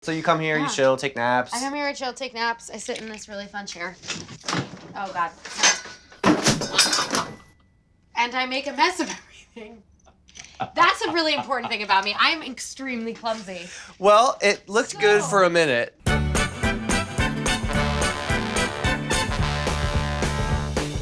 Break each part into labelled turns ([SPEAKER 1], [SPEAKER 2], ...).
[SPEAKER 1] So you come here, you chill, take naps.
[SPEAKER 2] I come here, I chill, take naps. I sit in this really fun chair. Oh, God. And I make a mess of everything. That's a really important thing about me. I'm extremely clumsy.
[SPEAKER 1] Well, it looked good for a minute.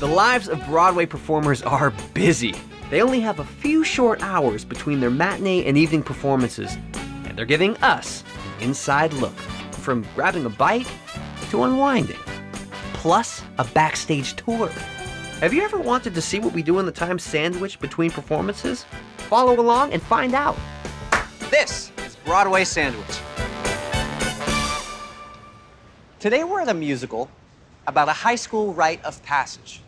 [SPEAKER 1] The lives of Broadway performers are busy. They only have a few short hours between their matinee and evening performances, and they're giving us an inside look, from grabbing a bite to unwinding, plus a backstage tour. Have you ever wanted to see what we do in the time sandwich between performances? Follow along and find out. This is Broadway Sandwich. Today we're at a musical about a high school rite of passage.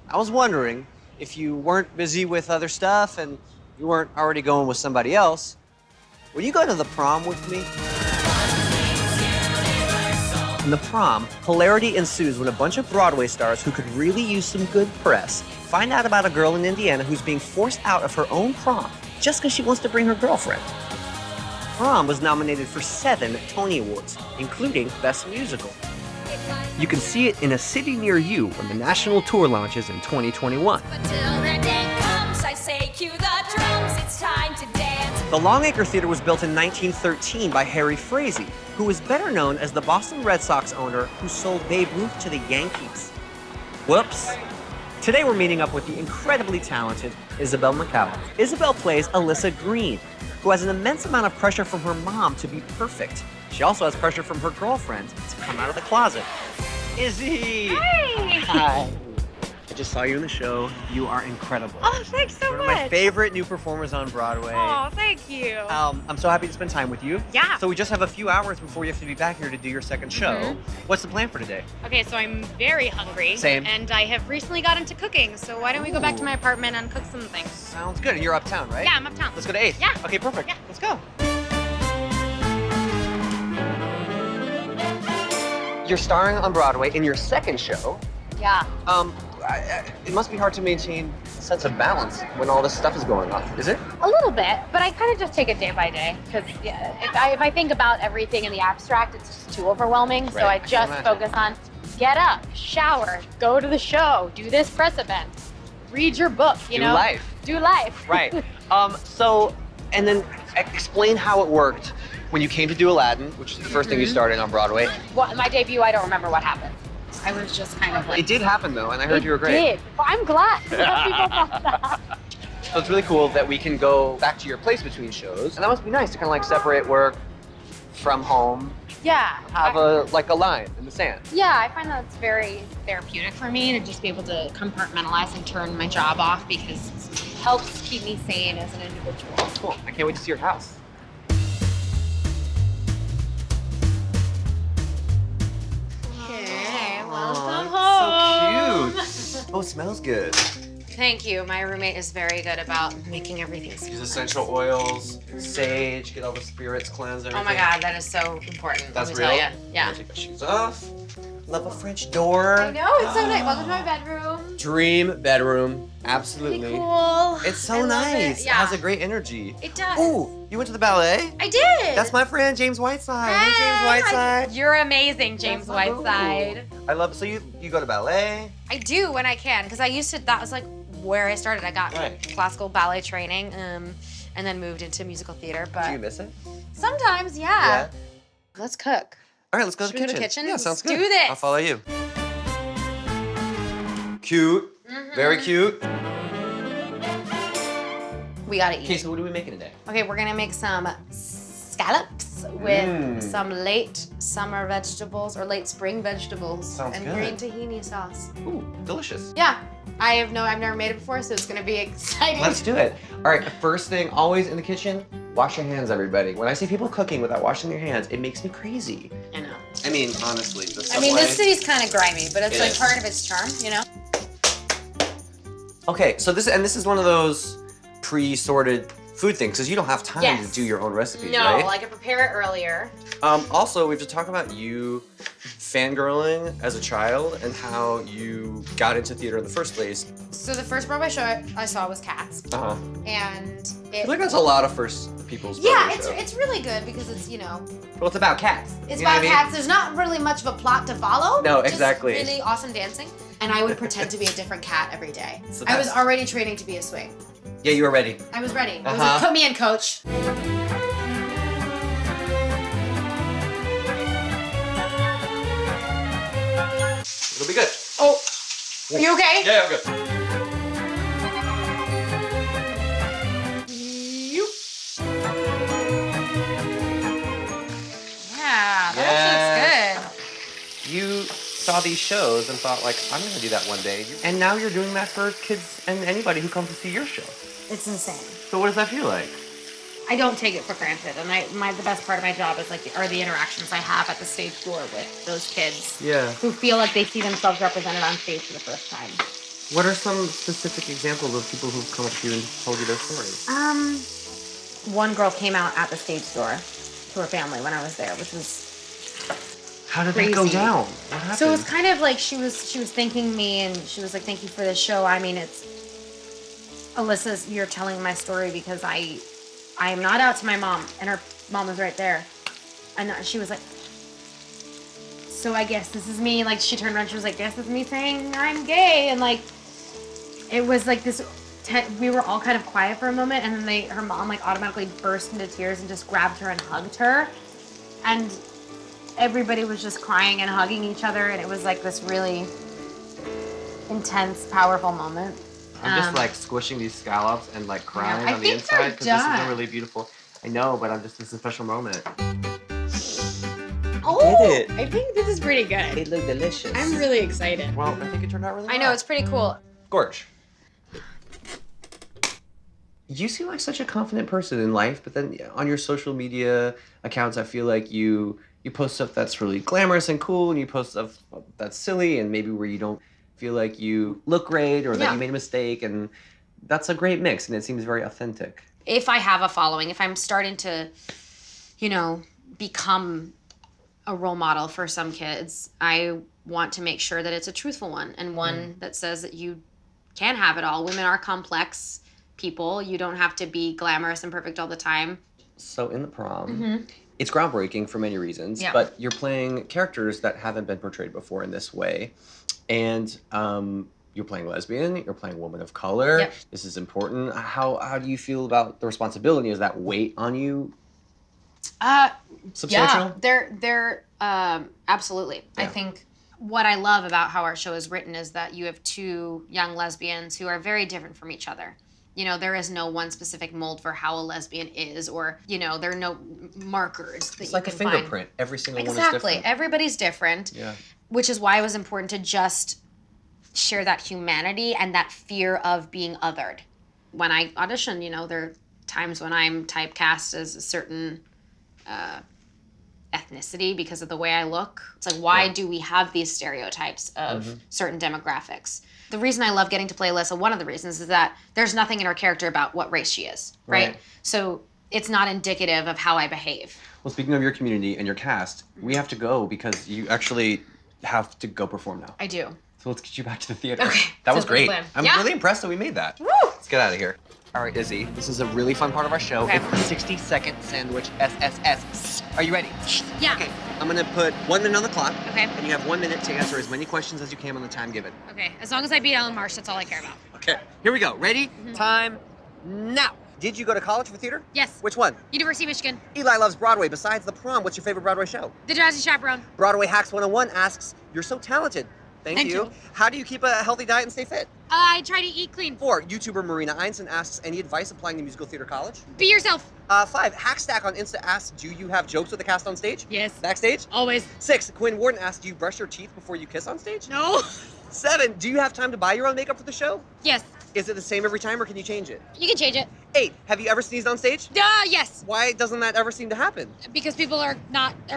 [SPEAKER 1] I was wondering, if you weren't busy with other stuff and you weren't already going with somebody else, would you go to the prom with me? In the prom, hilarity ensues when a bunch of Broadway stars who could really use some good press find out about a girl in Indiana who's being forced out of her own prom just because she wants to bring her girlfriend. Prom was nominated for 7 Tony Awards, including Best Musical. You can see it in a city near you when the national tour launches in 2021. The Longacre Theater was built in 1913 by Harry Frazee, who was better known as the Boston Red Sox owner who sold Babe Ruth to the Yankees. Whoops. Today we're meeting up with the incredibly talented Isabelle McCallum. Isabelle plays Alyssa Green, who has an immense amount of pressure from her mom to be perfect. She also has pressure from her girlfriend to come out of the closet. Izzy!
[SPEAKER 3] Hi!
[SPEAKER 1] Hi. I just saw you in the show. You are incredible.
[SPEAKER 3] Oh, thanks so
[SPEAKER 1] One
[SPEAKER 3] much.
[SPEAKER 1] of my favorite new performers on Broadway.
[SPEAKER 3] Oh, thank you.
[SPEAKER 1] I'm so happy to spend time with you.
[SPEAKER 3] Yeah.
[SPEAKER 1] So we just have a few hours before you have to be back here to do your second show. What's the plan for today?
[SPEAKER 3] Okay, so I'm very hungry.
[SPEAKER 1] Same.
[SPEAKER 3] And I have recently got into cooking, so why don't we go back to
[SPEAKER 1] Ooh.
[SPEAKER 3] my apartment and cook some things?
[SPEAKER 1] Sounds good. And you're uptown, right?
[SPEAKER 3] Yeah, I'm uptown.
[SPEAKER 1] Let's go to 8th.
[SPEAKER 3] Yeah.
[SPEAKER 1] Okay, perfect.
[SPEAKER 3] Yeah.
[SPEAKER 1] Let's go. You're starring on Broadway in your second show.
[SPEAKER 3] Yeah.
[SPEAKER 1] It must be hard to maintain a sense of balance when all this stuff is going on. Is it?
[SPEAKER 3] A little bit, but I kind of just take it day by day because if I think about everything in the abstract, it's just too overwhelming. So
[SPEAKER 1] Right.
[SPEAKER 3] I just focus on get up, shower, go to the show, do this press event, read your book, you
[SPEAKER 1] Do
[SPEAKER 3] know?
[SPEAKER 1] life.
[SPEAKER 3] Do life.
[SPEAKER 1] Right. And then explain how it worked when you came to do Aladdin, which is the first thing you started on Broadway.
[SPEAKER 3] Well, my debut, I don't remember what happened. I was just kind of like...
[SPEAKER 1] It did happen though, and I heard
[SPEAKER 3] It
[SPEAKER 1] you were great.
[SPEAKER 3] did. Well, I'm glad. Some people thought that.
[SPEAKER 1] So it's really cool that we can go back to your place between shows, and that must be nice to kind of like separate work from home,
[SPEAKER 3] Yeah.
[SPEAKER 1] have a line in the sand.
[SPEAKER 3] Yeah, I find that it's very therapeutic for me to just be able to compartmentalize and turn my job off because it helps keep me sane as an individual.
[SPEAKER 1] Cool. I can't wait to see your house.
[SPEAKER 2] Okay, welcome
[SPEAKER 1] home. So cute. Oh, it smells good.
[SPEAKER 2] Thank you. My roommate is very good about making everything smell.
[SPEAKER 1] Use essential oils, sage, get all the spirits cleansed.
[SPEAKER 2] Oh my God, that is so important.
[SPEAKER 1] That's
[SPEAKER 2] let me
[SPEAKER 1] real?
[SPEAKER 2] tell you. Yeah.
[SPEAKER 1] Take my shoes off. Love a French door.
[SPEAKER 2] I know, it's so nice. Welcome to my bedroom.
[SPEAKER 1] Dream bedroom. Absolutely.
[SPEAKER 2] Pretty cool.
[SPEAKER 1] It's so
[SPEAKER 2] I love
[SPEAKER 1] nice.
[SPEAKER 2] It.
[SPEAKER 1] It
[SPEAKER 2] Yeah.
[SPEAKER 1] has a great energy.
[SPEAKER 2] It does.
[SPEAKER 1] Ooh, you went to the ballet?
[SPEAKER 2] I did.
[SPEAKER 1] That's my friend, James Whiteside. Hey, James Whiteside.
[SPEAKER 2] You're amazing, James
[SPEAKER 1] That's my
[SPEAKER 2] Whiteside.
[SPEAKER 1] boo. I love, so you go to ballet?
[SPEAKER 2] I do when I can, because I used to, that was like where I started. I got
[SPEAKER 1] Right.
[SPEAKER 2] classical ballet training, and then moved into musical theater,
[SPEAKER 1] Do
[SPEAKER 2] but
[SPEAKER 1] you miss it?
[SPEAKER 2] sometimes, yeah. Let's cook.
[SPEAKER 1] All right, let's go to
[SPEAKER 2] Should
[SPEAKER 1] the
[SPEAKER 2] we go to
[SPEAKER 1] kitchen.
[SPEAKER 2] the kitchen?
[SPEAKER 1] Yeah, sounds
[SPEAKER 2] Let's
[SPEAKER 1] good.
[SPEAKER 2] do this.
[SPEAKER 1] I'll follow you. Cute. Very cute.
[SPEAKER 2] We gotta
[SPEAKER 1] Okay,
[SPEAKER 2] eat.
[SPEAKER 1] so what are we making today?
[SPEAKER 2] Okay, we're gonna make some scallops with some late summer vegetables or late spring vegetables
[SPEAKER 1] Sounds
[SPEAKER 2] and
[SPEAKER 1] good.
[SPEAKER 2] green tahini sauce.
[SPEAKER 1] Ooh, delicious.
[SPEAKER 2] Yeah, I've never made it before, so it's gonna be exciting.
[SPEAKER 1] Let's do it. All right, first thing, always in the kitchen, wash your hands, everybody. When I see people cooking without washing their hands, it makes me crazy.
[SPEAKER 2] I know.
[SPEAKER 1] I mean, honestly, the
[SPEAKER 2] I mean, this city's kind of grimy, but it's
[SPEAKER 1] It
[SPEAKER 2] like
[SPEAKER 1] is.
[SPEAKER 2] part of its charm, you know?
[SPEAKER 1] Okay, so this is one of those pre-sorted food things, because you don't have time
[SPEAKER 2] Yes.
[SPEAKER 1] to do your own recipes,
[SPEAKER 2] No,
[SPEAKER 1] right?
[SPEAKER 2] I can prepare it earlier.
[SPEAKER 1] Also, we have to talk about you fangirling as a child and how you got into theater in the first place.
[SPEAKER 2] So the first Broadway show I saw was Cats,
[SPEAKER 1] Uh-huh.
[SPEAKER 2] and
[SPEAKER 1] I
[SPEAKER 2] it.
[SPEAKER 1] feel like that's a lot of first people's
[SPEAKER 2] Yeah,
[SPEAKER 1] Broadway
[SPEAKER 2] it's
[SPEAKER 1] show.
[SPEAKER 2] it's really good because it's
[SPEAKER 1] Well, it's about cats.
[SPEAKER 2] it's
[SPEAKER 1] you know
[SPEAKER 2] about
[SPEAKER 1] what I mean?
[SPEAKER 2] cats. There's not really much of a plot to follow.
[SPEAKER 1] No,
[SPEAKER 2] just
[SPEAKER 1] exactly.
[SPEAKER 2] Really awesome dancing, and I would pretend to be a different cat every day.
[SPEAKER 1] It's the
[SPEAKER 2] I was
[SPEAKER 1] best.
[SPEAKER 2] already training to be a swing.
[SPEAKER 1] Yeah, you were ready.
[SPEAKER 2] I was ready. It was
[SPEAKER 1] Uh-huh.
[SPEAKER 2] like, put me in, coach.
[SPEAKER 1] It'll be good.
[SPEAKER 2] Oh, are you okay?
[SPEAKER 1] Yeah, I'm good.
[SPEAKER 2] Yeah, that
[SPEAKER 1] Yes.
[SPEAKER 2] looks good.
[SPEAKER 1] You saw these shows and thought, like, I'm gonna do that one day. And now you're doing that for kids and anybody who comes to see your show.
[SPEAKER 2] It's insane.
[SPEAKER 1] So what does that feel like?
[SPEAKER 3] I don't take it for granted, and the best part of my job is the interactions I have at the stage door with those kids
[SPEAKER 1] Yeah.
[SPEAKER 3] who feel like they see themselves represented on stage for the first time.
[SPEAKER 1] What are some specific examples of people who've come up to you and told you their stories?
[SPEAKER 3] One girl came out at the stage door to her family when I was there, which was
[SPEAKER 1] How did that go
[SPEAKER 3] crazy.
[SPEAKER 1] down? What happened?
[SPEAKER 3] so it was kind of like she was thanking me, and she was like, "Thank you for the show." I mean, it's Alyssa, you're telling my story because I am not out to my mom, and her mom was right there, and she was like, "So I guess this is me." Like she turned around, she was like, "Guess this is me saying I'm gay," and like it was like this. We were all kind of quiet for a moment, and then her mom like automatically burst into tears and just grabbed her and hugged her, and everybody was just crying and hugging each other, and it was like this really intense, powerful moment.
[SPEAKER 1] I'm just like squishing these scallops and like crying
[SPEAKER 3] I
[SPEAKER 1] on the
[SPEAKER 3] think they're
[SPEAKER 1] inside because this is a
[SPEAKER 3] done.
[SPEAKER 1] really beautiful. I know, but I'm just it's a special moment.
[SPEAKER 3] Oh,
[SPEAKER 1] did it.
[SPEAKER 3] I think this is pretty good.
[SPEAKER 1] look delicious.
[SPEAKER 3] I'm really excited.
[SPEAKER 1] Well, I think it turned out really well.
[SPEAKER 2] I know, it's pretty cool.
[SPEAKER 1] Gorge. You seem like such a confident person in life, but then on your social media accounts, I feel like you post stuff that's really glamorous and cool, and you post stuff that's silly and maybe where you don't feel like you look great or that
[SPEAKER 2] Yeah.
[SPEAKER 1] you made a mistake, and that's a great mix, and it seems very authentic.
[SPEAKER 2] If I have a following, if I'm starting to, become a role model for some kids, I want to make sure that it's a truthful one and one that says that you can have it all. Women are complex people. You don't have to be glamorous and perfect all the time.
[SPEAKER 1] So in the prom, it's groundbreaking for many reasons,
[SPEAKER 2] Yeah.
[SPEAKER 1] but you're playing characters that haven't been portrayed before in this way. And you're playing lesbian, you're playing woman of color.
[SPEAKER 2] Yep.
[SPEAKER 1] This is important. How do you feel about the responsibility? Is that weight on you substantial?
[SPEAKER 2] Yeah, they're absolutely. I
[SPEAKER 1] Yeah.
[SPEAKER 2] think what I love about how our show is written is that you have two young lesbians who are very different from each other. There is no one specific mold for how a lesbian is, or there are no markers that
[SPEAKER 1] It's
[SPEAKER 2] you
[SPEAKER 1] like a
[SPEAKER 2] can find.
[SPEAKER 1] fingerprint. Every single one is
[SPEAKER 2] Exactly.
[SPEAKER 1] different.
[SPEAKER 2] Everybody's different.
[SPEAKER 1] Yeah.
[SPEAKER 2] Which is why it was important to just share that humanity and that fear of being othered. When I audition, there are times when I'm typecast as a certain ethnicity because of the way I look. It's like, why
[SPEAKER 1] Yeah.
[SPEAKER 2] do we have these stereotypes of certain demographics? The reason I love getting to play Alyssa, one of the reasons, is that there's nothing in her character about what race she is, right?
[SPEAKER 1] Right.
[SPEAKER 2] So it's not indicative of how I behave.
[SPEAKER 1] Well, speaking of your community and your cast, we have to go because you actually have to go perform now.
[SPEAKER 2] I do.
[SPEAKER 1] So let's get you back to the theater.
[SPEAKER 2] Okay,
[SPEAKER 1] That was
[SPEAKER 2] sounds like a
[SPEAKER 1] great.
[SPEAKER 2] plan.
[SPEAKER 1] I'm
[SPEAKER 2] Yeah.
[SPEAKER 1] really impressed that we made that.
[SPEAKER 2] Woo!
[SPEAKER 1] Let's get out of here. All right, Izzy, this is a really fun part of our show.
[SPEAKER 2] Okay.
[SPEAKER 1] It's the 60-second sandwich SSS. Are you ready?
[SPEAKER 2] Yeah.
[SPEAKER 1] Okay, I'm gonna put 1 minute on the clock.
[SPEAKER 2] Okay.
[SPEAKER 1] And you have 1 minute to answer as many questions as you can on the time given.
[SPEAKER 2] Okay. As long as I beat Ellen Marsh, that's all I care about.
[SPEAKER 1] Okay, here we go. Ready? Time now. Did you go to college for theater?
[SPEAKER 2] Yes.
[SPEAKER 1] Which one?
[SPEAKER 2] University of Michigan.
[SPEAKER 1] Eli loves Broadway. Besides the prom, what's your favorite Broadway show?
[SPEAKER 2] The Jazzy Chaperone.
[SPEAKER 1] Broadway Hacks 101 asks, you're so talented. Thank
[SPEAKER 2] Thank
[SPEAKER 1] you.
[SPEAKER 2] you.
[SPEAKER 1] How do you keep a healthy diet and stay fit?
[SPEAKER 2] I try to eat clean.
[SPEAKER 1] 4, YouTuber Marina Einstein asks, any advice applying to musical theater college?
[SPEAKER 2] Be yourself.
[SPEAKER 1] 5, Hackstack on Insta asks, do you have jokes with the cast on stage?
[SPEAKER 2] Yes.
[SPEAKER 1] Backstage?
[SPEAKER 2] Always.
[SPEAKER 1] 6, Quinn Warden asks, do you brush your teeth before you kiss on stage?
[SPEAKER 2] No.
[SPEAKER 1] 7, do you have time to buy your own makeup for the show?
[SPEAKER 2] Yes.
[SPEAKER 1] Is it the same every time or can you change it?
[SPEAKER 2] You can change it.
[SPEAKER 1] 8, have you ever sneezed on stage?
[SPEAKER 2] Yes.
[SPEAKER 1] Why doesn't that ever seem to happen?
[SPEAKER 2] Because people are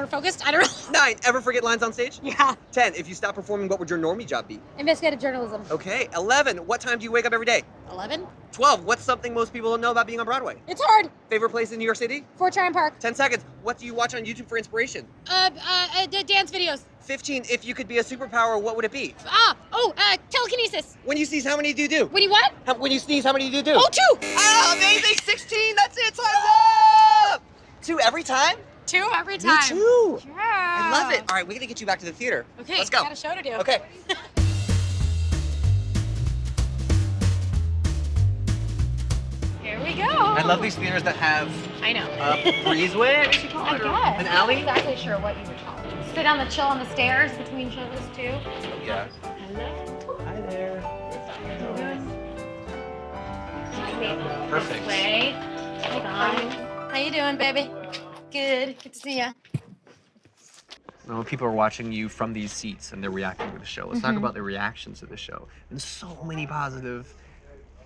[SPEAKER 2] focused. I don't know.
[SPEAKER 1] 9, ever forget lines on stage?
[SPEAKER 2] Yeah.
[SPEAKER 1] 10, if you stop performing, what would your normie job be?
[SPEAKER 2] Investigative journalism.
[SPEAKER 1] Okay, 11, what time do you wake up every day?
[SPEAKER 3] 11.
[SPEAKER 1] 12. What's something most people don't know about being on Broadway?
[SPEAKER 3] It's hard.
[SPEAKER 1] Favorite place in New York City?
[SPEAKER 3] Fort Tryon Park.
[SPEAKER 1] 10 seconds. What do you watch on YouTube for inspiration?
[SPEAKER 3] Dance videos.
[SPEAKER 1] 15. If you could be a superpower, what would it be?
[SPEAKER 3] Telekinesis.
[SPEAKER 1] When you sneeze, how many do you do?
[SPEAKER 3] When you what?
[SPEAKER 1] When you sneeze, how many do you do?
[SPEAKER 3] Oh, 2.
[SPEAKER 1] Oh, amazing. 16. That's it. Time's up. 2 every time?
[SPEAKER 3] 2 every
[SPEAKER 1] Me
[SPEAKER 3] time.
[SPEAKER 1] too.
[SPEAKER 3] Yeah.
[SPEAKER 1] I love it. All right, we're going to get you back to the theater.
[SPEAKER 3] Okay,
[SPEAKER 1] Let's go.
[SPEAKER 3] got a show to do.
[SPEAKER 1] Okay.
[SPEAKER 3] Here we go.
[SPEAKER 1] I love these theaters that have
[SPEAKER 3] I know.
[SPEAKER 1] a breezeway, I guess you call
[SPEAKER 3] I
[SPEAKER 1] it, or
[SPEAKER 3] guess.
[SPEAKER 1] an alley.
[SPEAKER 3] I'm not exactly sure what you would call it. Sit on the chill on the stairs between shows too.
[SPEAKER 1] Yeah.
[SPEAKER 3] Hello.
[SPEAKER 1] Hi there. Perfect.
[SPEAKER 3] Way. Hold on. How you doing, baby? Good. Good to see you.
[SPEAKER 1] When people are watching you from these seats and they're reacting to the show, let's
[SPEAKER 3] Mm-hmm.
[SPEAKER 1] talk about the reactions to the show. And so many positive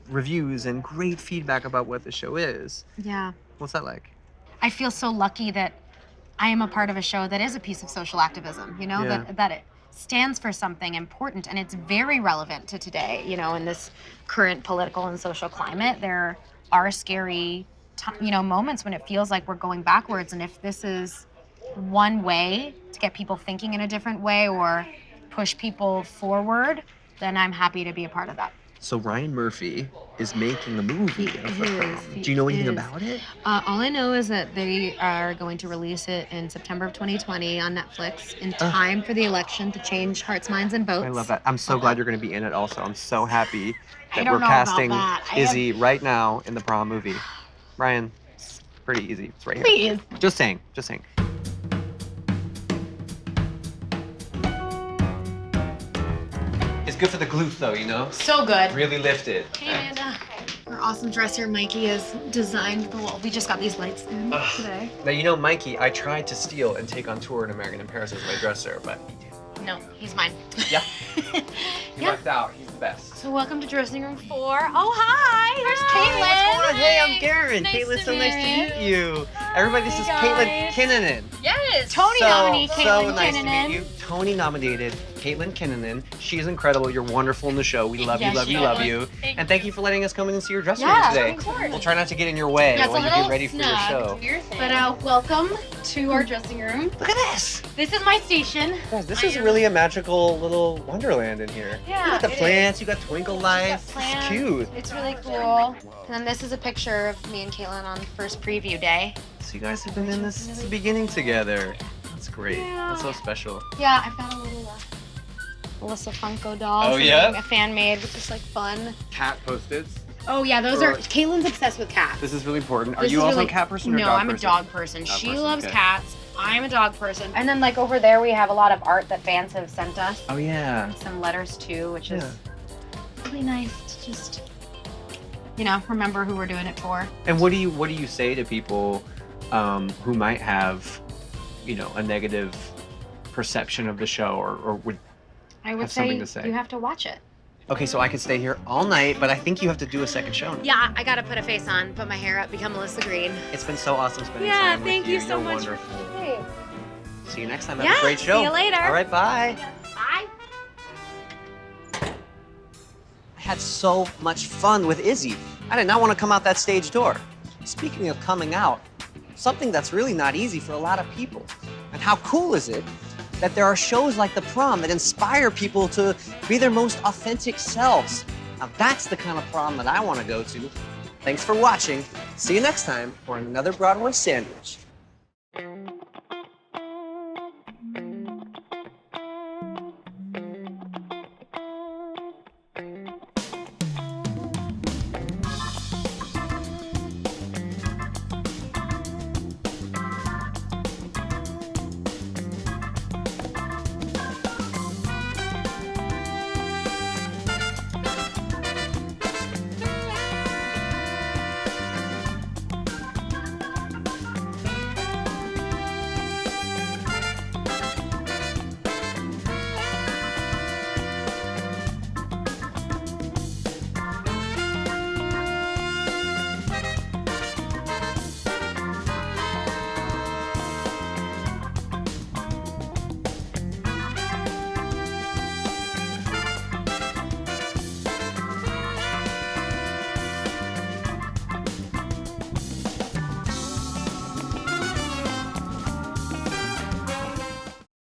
[SPEAKER 1] reviews and great feedback about what the show is.
[SPEAKER 3] Yeah.
[SPEAKER 1] What's that like?
[SPEAKER 3] I feel so lucky that I am a part of a show that is a piece of social activism, you know,
[SPEAKER 1] Yeah.
[SPEAKER 3] that it stands for something important and it's very relevant to today, you know, in this current political and social climate. There are scary, moments when it feels like we're going backwards. And if this is one way to get people thinking in a different way or push people forward, then I'm happy to be a part of that.
[SPEAKER 1] So Ryan Murphy is making a movie of The
[SPEAKER 3] He
[SPEAKER 1] Prom.
[SPEAKER 3] is, he
[SPEAKER 1] Do you know anything
[SPEAKER 3] is.
[SPEAKER 1] about it?
[SPEAKER 3] All I know is that they are going to release it in September of 2020 on Netflix in time for the election to change hearts, minds, and votes.
[SPEAKER 1] I love that. I'm so glad you're going to be in it also. I'm so happy
[SPEAKER 3] I
[SPEAKER 1] that
[SPEAKER 3] don't
[SPEAKER 1] we're
[SPEAKER 3] know about
[SPEAKER 1] casting
[SPEAKER 3] that. I
[SPEAKER 1] Izzy right now in the Prom movie. Ryan, it's pretty easy. It's right here.
[SPEAKER 3] Please.
[SPEAKER 1] Just saying. Just saying. It's good for the glutes though, you know?
[SPEAKER 3] So good.
[SPEAKER 1] Really lifted.
[SPEAKER 3] Hey, Amanda. Our awesome dresser, Mikey, has designed the wall. We just got these lights in today.
[SPEAKER 1] Now, you know Mikey, I tried to steal and take on tour in American in Paris as my dresser, but
[SPEAKER 3] No, he's mine.
[SPEAKER 1] yeah, he
[SPEAKER 3] Yeah.
[SPEAKER 1] lucked out. He's the best.
[SPEAKER 3] So welcome to dressing room 4. Oh, hi. There's Caitlin.
[SPEAKER 1] What's going on? Hey, I'm Garen.
[SPEAKER 3] Nice
[SPEAKER 1] Caitlin,
[SPEAKER 3] to
[SPEAKER 1] so nice to
[SPEAKER 3] meet
[SPEAKER 1] meet you. Everybody, this is
[SPEAKER 3] Hi,
[SPEAKER 1] Caitlin
[SPEAKER 3] guys.
[SPEAKER 1] Kinnunen.
[SPEAKER 3] Yes. Tony nominee Caitlin
[SPEAKER 1] So nice to
[SPEAKER 3] Kinnunen.
[SPEAKER 1] meet you. Tony nominated Caitlin Kinnunen. She's incredible. You're wonderful in the show. We love
[SPEAKER 3] Yes,
[SPEAKER 1] you, love
[SPEAKER 3] she
[SPEAKER 1] you, love
[SPEAKER 3] is.
[SPEAKER 1] you.
[SPEAKER 3] Thank
[SPEAKER 1] And thank you for letting us come in and see your dressing
[SPEAKER 3] Yeah,
[SPEAKER 1] room today.
[SPEAKER 3] of course.
[SPEAKER 1] We'll try not to get in your way
[SPEAKER 3] Yeah, it's
[SPEAKER 1] when
[SPEAKER 3] a
[SPEAKER 1] you get
[SPEAKER 3] little
[SPEAKER 1] ready for your
[SPEAKER 3] snug.
[SPEAKER 1] show.
[SPEAKER 3] But welcome to our dressing room.
[SPEAKER 1] Look at this.
[SPEAKER 3] This is my station.
[SPEAKER 1] Guys, this
[SPEAKER 3] I
[SPEAKER 1] is
[SPEAKER 3] am-
[SPEAKER 1] really a magical little wonderland in here.
[SPEAKER 3] Yeah,
[SPEAKER 1] You got the
[SPEAKER 3] it
[SPEAKER 1] plants, you got twinkle lights.
[SPEAKER 3] plants.
[SPEAKER 1] It's cute.
[SPEAKER 3] It's really cool. And then this is a picture of me and Caitlin on first preview day.
[SPEAKER 1] So you guys have been in this since the beginning together. That's great.
[SPEAKER 3] Yeah.
[SPEAKER 1] That's so special.
[SPEAKER 3] Yeah, I've got a little Alyssa Funko doll.
[SPEAKER 1] Oh, yeah?
[SPEAKER 3] A fan made, which is like fun.
[SPEAKER 1] Cat Post-its.
[SPEAKER 3] Oh yeah, those are. Caitlin's obsessed with cats.
[SPEAKER 1] This is really important. Are
[SPEAKER 3] This
[SPEAKER 1] you
[SPEAKER 3] is
[SPEAKER 1] also
[SPEAKER 3] really-
[SPEAKER 1] a cat person or
[SPEAKER 3] no,
[SPEAKER 1] dog
[SPEAKER 3] I'm
[SPEAKER 1] person?
[SPEAKER 3] a dog person.
[SPEAKER 1] Dog
[SPEAKER 3] She
[SPEAKER 1] person,
[SPEAKER 3] loves
[SPEAKER 1] okay.
[SPEAKER 3] cats. I'm a dog person. And then like over there we have a lot of art that fans have sent us.
[SPEAKER 1] Oh yeah.
[SPEAKER 3] And some letters too, which
[SPEAKER 1] Yeah.
[SPEAKER 3] is really nice to just, remember who we're doing it for.
[SPEAKER 1] And what do you say to people who might have, a negative perception of the show or would?
[SPEAKER 3] I would
[SPEAKER 1] Have something
[SPEAKER 3] say,
[SPEAKER 1] to say.
[SPEAKER 3] you have to watch it.
[SPEAKER 1] Okay, so I could stay here all night, but I think you have to do a second show now.
[SPEAKER 3] Yeah, I gotta put a face on, put my hair up, become Melissa Green.
[SPEAKER 1] It's been so awesome spending
[SPEAKER 3] Yeah,
[SPEAKER 1] time with
[SPEAKER 3] thank you so
[SPEAKER 1] You're
[SPEAKER 3] much.
[SPEAKER 1] wonderful.
[SPEAKER 3] Hey.
[SPEAKER 1] See you next time. Have
[SPEAKER 3] Yeah,
[SPEAKER 1] a great
[SPEAKER 3] see
[SPEAKER 1] show.
[SPEAKER 3] you later.
[SPEAKER 1] All right, bye.
[SPEAKER 3] Bye.
[SPEAKER 1] I had so much fun with Izzy. I did not want to come out that stage door. Speaking of coming out, something that's really not easy for a lot of people. And how cool is it that there are shows like The Prom that inspire people to be their most authentic selves? Now that's the kind of prom that I want to go to. Thanks for watching. See you next time for another Broadway Sandwich.